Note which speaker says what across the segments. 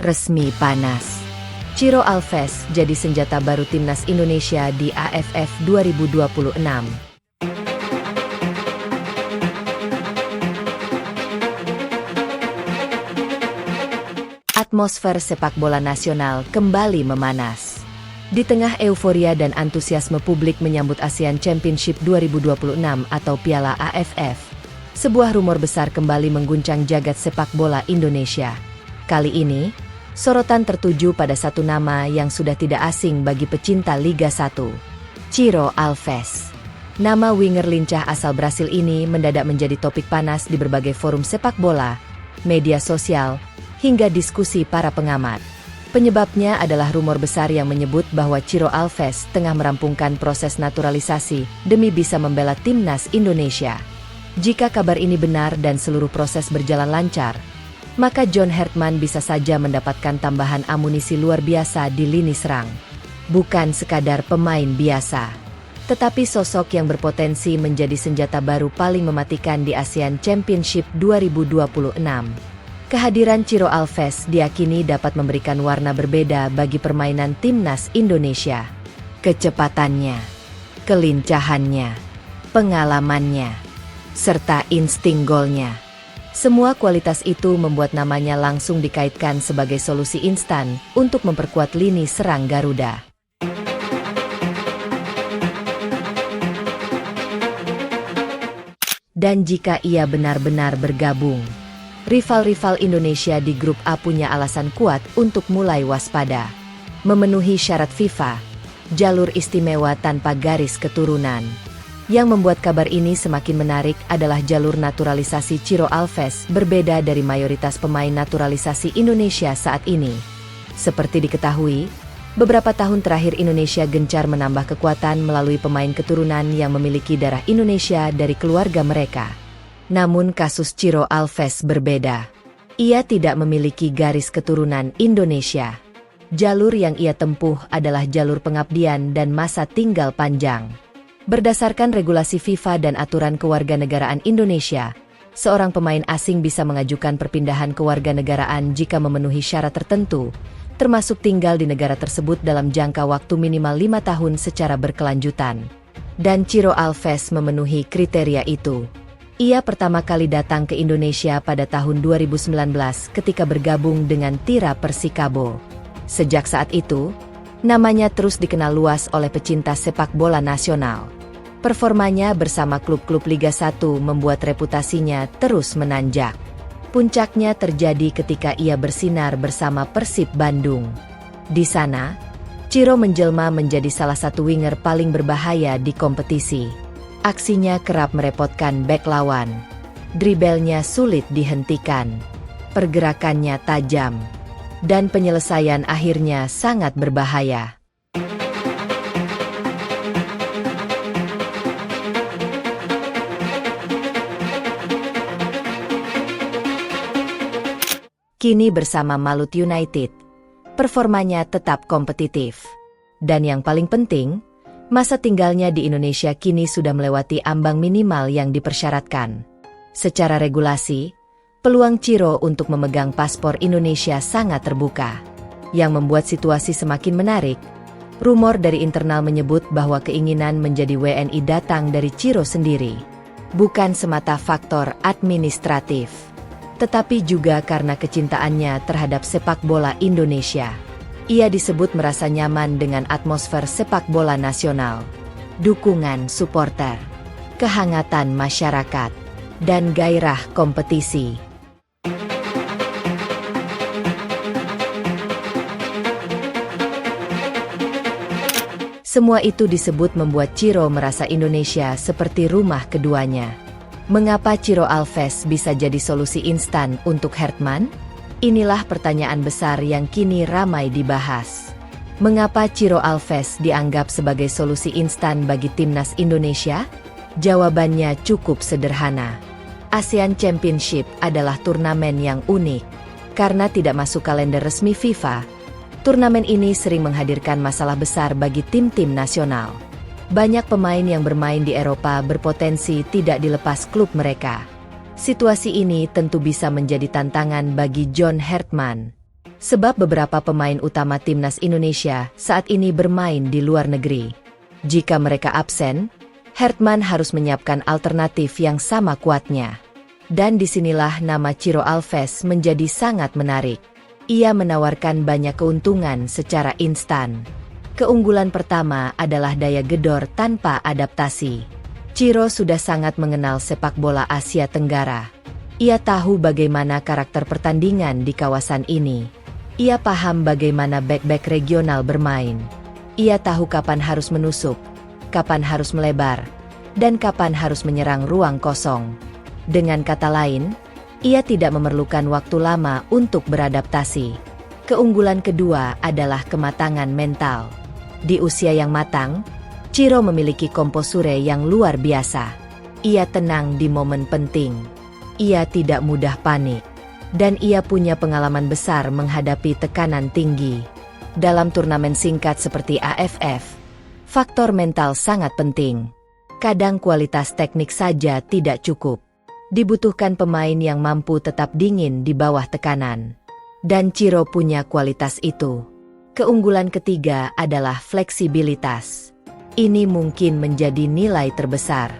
Speaker 1: resmi panas. Ciro Alves jadi senjata baru timnas Indonesia di AFF 2026. Atmosfer sepak bola nasional kembali memanas. Di tengah euforia dan antusiasme publik menyambut ASEAN Championship 2026 atau Piala AFF, sebuah rumor besar kembali mengguncang jagat sepak bola Indonesia. Kali ini, sorotan tertuju pada satu nama yang sudah tidak asing bagi pecinta Liga 1, Ciro Alves. Nama winger lincah asal Brasil ini mendadak menjadi topik panas di berbagai forum sepak bola, media sosial, hingga diskusi para pengamat. Penyebabnya adalah rumor besar yang menyebut bahwa Ciro Alves tengah merampungkan proses naturalisasi demi bisa membela timnas Indonesia. Jika kabar ini benar dan seluruh proses berjalan lancar, maka John Hertman bisa saja mendapatkan tambahan amunisi luar biasa di lini serang. Bukan sekadar pemain biasa, tetapi sosok yang berpotensi menjadi senjata baru paling mematikan di ASEAN Championship 2026. Kehadiran Ciro Alves diyakini dapat memberikan warna berbeda bagi permainan timnas Indonesia. Kecepatannya, kelincahannya, pengalamannya, serta insting golnya. Semua kualitas itu membuat namanya langsung dikaitkan sebagai solusi instan untuk memperkuat lini serang Garuda. Dan jika ia benar-benar bergabung, rival-rival Indonesia di grup A punya alasan kuat untuk mulai waspada. Memenuhi syarat FIFA, jalur istimewa tanpa garis keturunan. Yang membuat kabar ini semakin menarik adalah jalur naturalisasi Ciro Alves berbeda dari mayoritas pemain naturalisasi Indonesia saat ini. Seperti diketahui, beberapa tahun terakhir Indonesia gencar menambah kekuatan melalui pemain keturunan yang memiliki darah Indonesia dari keluarga mereka. Namun kasus Ciro Alves berbeda. Ia tidak memiliki garis keturunan Indonesia. Jalur yang ia tempuh adalah jalur pengabdian dan masa tinggal panjang. Berdasarkan regulasi FIFA dan aturan kewarganegaraan Indonesia, seorang pemain asing bisa mengajukan perpindahan kewarganegaraan jika memenuhi syarat tertentu, termasuk tinggal di negara tersebut dalam jangka waktu minimal 5 tahun secara berkelanjutan. Dan Ciro Alves memenuhi kriteria itu. Ia pertama kali datang ke Indonesia pada tahun 2019 ketika bergabung dengan Tira Persikabo. Sejak saat itu, namanya terus dikenal luas oleh pecinta sepak bola nasional. Performanya bersama klub-klub Liga 1 membuat reputasinya terus menanjak. Puncaknya terjadi ketika ia bersinar bersama Persib Bandung. Di sana, Ciro menjelma menjadi salah satu winger paling berbahaya di kompetisi. Aksinya kerap merepotkan bek lawan. Dribelnya sulit dihentikan. Pergerakannya tajam. Dan penyelesaian akhirnya sangat berbahaya. Kini bersama Malut United, performanya tetap kompetitif. Dan yang paling penting, masa tinggalnya di Indonesia kini sudah melewati ambang minimal yang dipersyaratkan. Secara regulasi, peluang Ciro untuk memegang paspor Indonesia sangat terbuka. Yang membuat situasi semakin menarik, rumor dari internal menyebut bahwa keinginan menjadi WNI datang dari Ciro sendiri. Bukan semata faktor administratif, tetapi juga karena kecintaannya terhadap sepak bola Indonesia. Ia disebut merasa nyaman dengan atmosfer sepak bola nasional, dukungan supporter, kehangatan masyarakat, dan gairah kompetisi. Semua itu disebut membuat Ciro merasa Indonesia seperti rumah keduanya. Mengapa Ciro Alves bisa jadi solusi instan untuk Hertman? Inilah pertanyaan besar yang kini ramai dibahas. Mengapa Ciro Alves dianggap sebagai solusi instan bagi timnas Indonesia? Jawabannya cukup sederhana. ASEAN Championship adalah turnamen yang unik. Karena tidak masuk kalender resmi FIFA, turnamen ini sering menghadirkan masalah besar bagi tim-tim nasional. Banyak pemain yang bermain di Eropa berpotensi tidak dilepas klub mereka. Situasi ini tentu bisa menjadi tantangan bagi John Hertman. Sebab beberapa pemain utama timnas Indonesia saat ini bermain di luar negeri. Jika mereka absen, Hertman harus menyiapkan alternatif yang sama kuatnya. Dan disinilah nama Ciro Alves menjadi sangat menarik. Ia menawarkan banyak keuntungan secara instan. Keunggulan pertama adalah daya gedor tanpa adaptasi. Ciro sudah sangat mengenal sepak bola Asia Tenggara. Ia tahu bagaimana karakter pertandingan di kawasan ini. Ia paham bagaimana bek-bek regional bermain. Ia tahu kapan harus menusuk, kapan harus melebar, dan kapan harus menyerang ruang kosong. Dengan kata lain, ia tidak memerlukan waktu lama untuk beradaptasi. Keunggulan kedua adalah kematangan mental. Di usia yang matang, Ciro memiliki komposure yang luar biasa. Ia tenang di momen penting. Ia tidak mudah panik. Dan ia punya pengalaman besar menghadapi tekanan tinggi. Dalam turnamen singkat seperti AFF, faktor mental sangat penting. Kadang kualitas teknik saja tidak cukup. Dibutuhkan pemain yang mampu tetap dingin di bawah tekanan. Dan Ciro punya kualitas itu. Keunggulan ketiga adalah fleksibilitas. Ini mungkin menjadi nilai terbesar.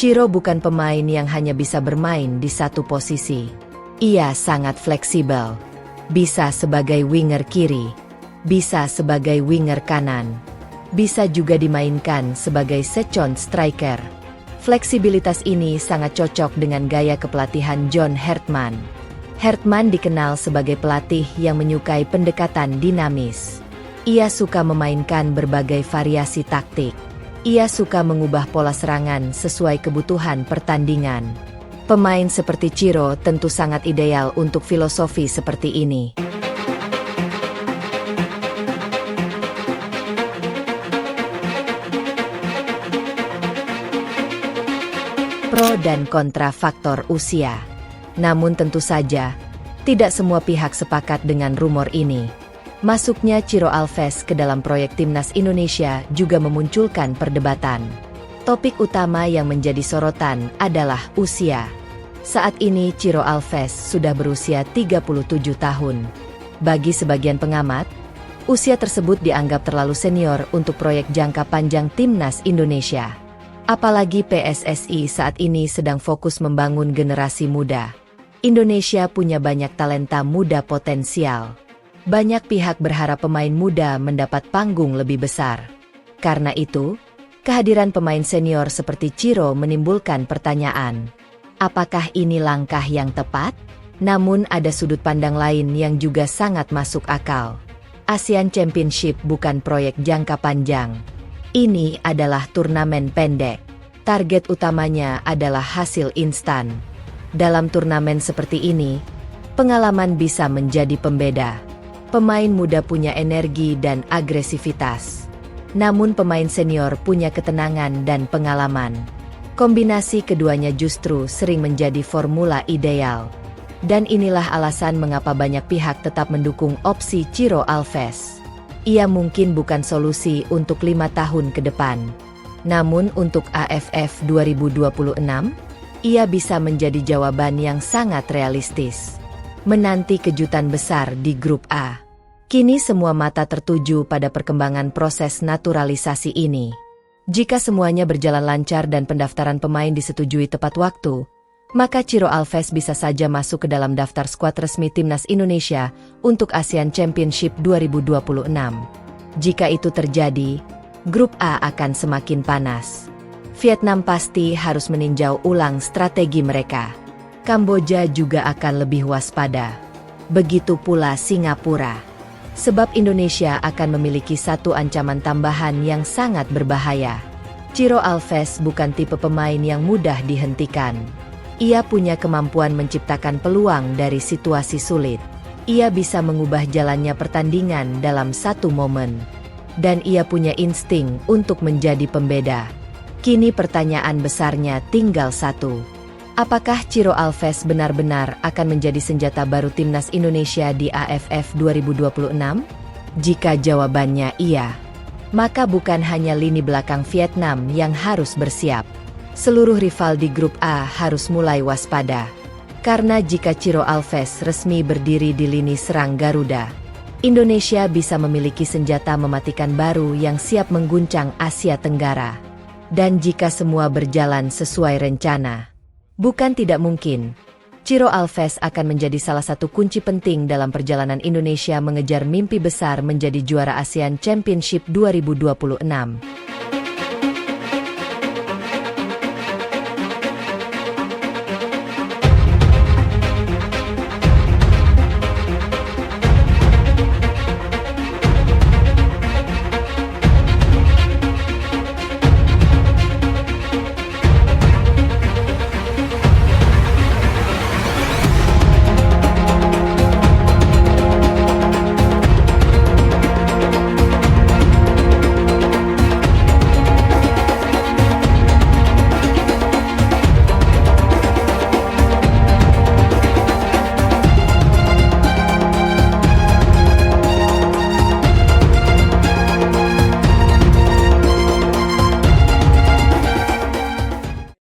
Speaker 1: Ciro bukan pemain yang hanya bisa bermain di satu posisi. Ia sangat fleksibel. Bisa sebagai winger kiri, bisa sebagai winger kanan, bisa juga dimainkan sebagai second striker. Fleksibilitas ini sangat cocok dengan gaya kepelatihan John Hertman. Hertman dikenal sebagai pelatih yang menyukai pendekatan dinamis. Ia suka memainkan berbagai variasi taktik. Ia suka mengubah pola serangan sesuai kebutuhan pertandingan. Pemain seperti Ciro tentu sangat ideal untuk filosofi seperti ini. Pro dan kontra faktor usia. Namun tentu saja, tidak semua pihak sepakat dengan rumor ini. Masuknya Ciro Alves ke dalam proyek timnas Indonesia juga memunculkan perdebatan. Topik utama yang menjadi sorotan adalah usia. Saat ini Ciro Alves sudah berusia 37 tahun. Bagi sebagian pengamat, usia tersebut dianggap terlalu senior untuk proyek jangka panjang timnas Indonesia. Apalagi PSSI saat ini sedang fokus membangun generasi muda. Indonesia punya banyak talenta muda potensial. Banyak pihak berharap pemain muda mendapat panggung lebih besar. Karena itu, kehadiran pemain senior seperti Ciro menimbulkan pertanyaan. Apakah ini langkah yang tepat? Namun ada sudut pandang lain yang juga sangat masuk akal. ASEAN Championship bukan proyek jangka panjang. Ini adalah turnamen pendek. Target utamanya adalah hasil instan. Dalam turnamen seperti ini, pengalaman bisa menjadi pembeda. Pemain muda punya energi dan agresivitas. Namun pemain senior punya ketenangan dan pengalaman. Kombinasi keduanya justru sering menjadi formula ideal. Dan inilah alasan mengapa banyak pihak tetap mendukung opsi Ciro Alves. Ia mungkin bukan solusi untuk 5 tahun ke depan. Namun untuk AFF 2026, ia bisa menjadi jawaban yang sangat realistis. Menanti kejutan besar di Grup A. Kini semua mata tertuju pada perkembangan proses naturalisasi ini. Jika semuanya berjalan lancar dan pendaftaran pemain disetujui tepat waktu, maka Ciro Alves bisa saja masuk ke dalam daftar skuad resmi timnas Indonesia untuk ASEAN Championship 2026. Jika itu terjadi, Grup A akan semakin panas. Vietnam pasti harus meninjau ulang strategi mereka. Kamboja juga akan lebih waspada. Begitu pula Singapura. Sebab Indonesia akan memiliki satu ancaman tambahan yang sangat berbahaya. Ciro Alves bukan tipe pemain yang mudah dihentikan. Ia punya kemampuan menciptakan peluang dari situasi sulit. Ia bisa mengubah jalannya pertandingan dalam satu momen. Dan ia punya insting untuk menjadi pembeda. Kini pertanyaan besarnya tinggal satu. Apakah Ciro Alves benar-benar akan menjadi senjata baru timnas Indonesia di AFF 2026? Jika jawabannya iya, maka bukan hanya lini belakang Vietnam yang harus bersiap. Seluruh rival di Grup A harus mulai waspada. Karena jika Ciro Alves resmi berdiri di lini serang Garuda, Indonesia bisa memiliki senjata mematikan baru yang siap mengguncang Asia Tenggara. Dan jika semua berjalan sesuai rencana, bukan tidak mungkin, Ciro Alves akan menjadi salah satu kunci penting dalam perjalanan Indonesia mengejar mimpi besar menjadi juara ASEAN Championship 2026.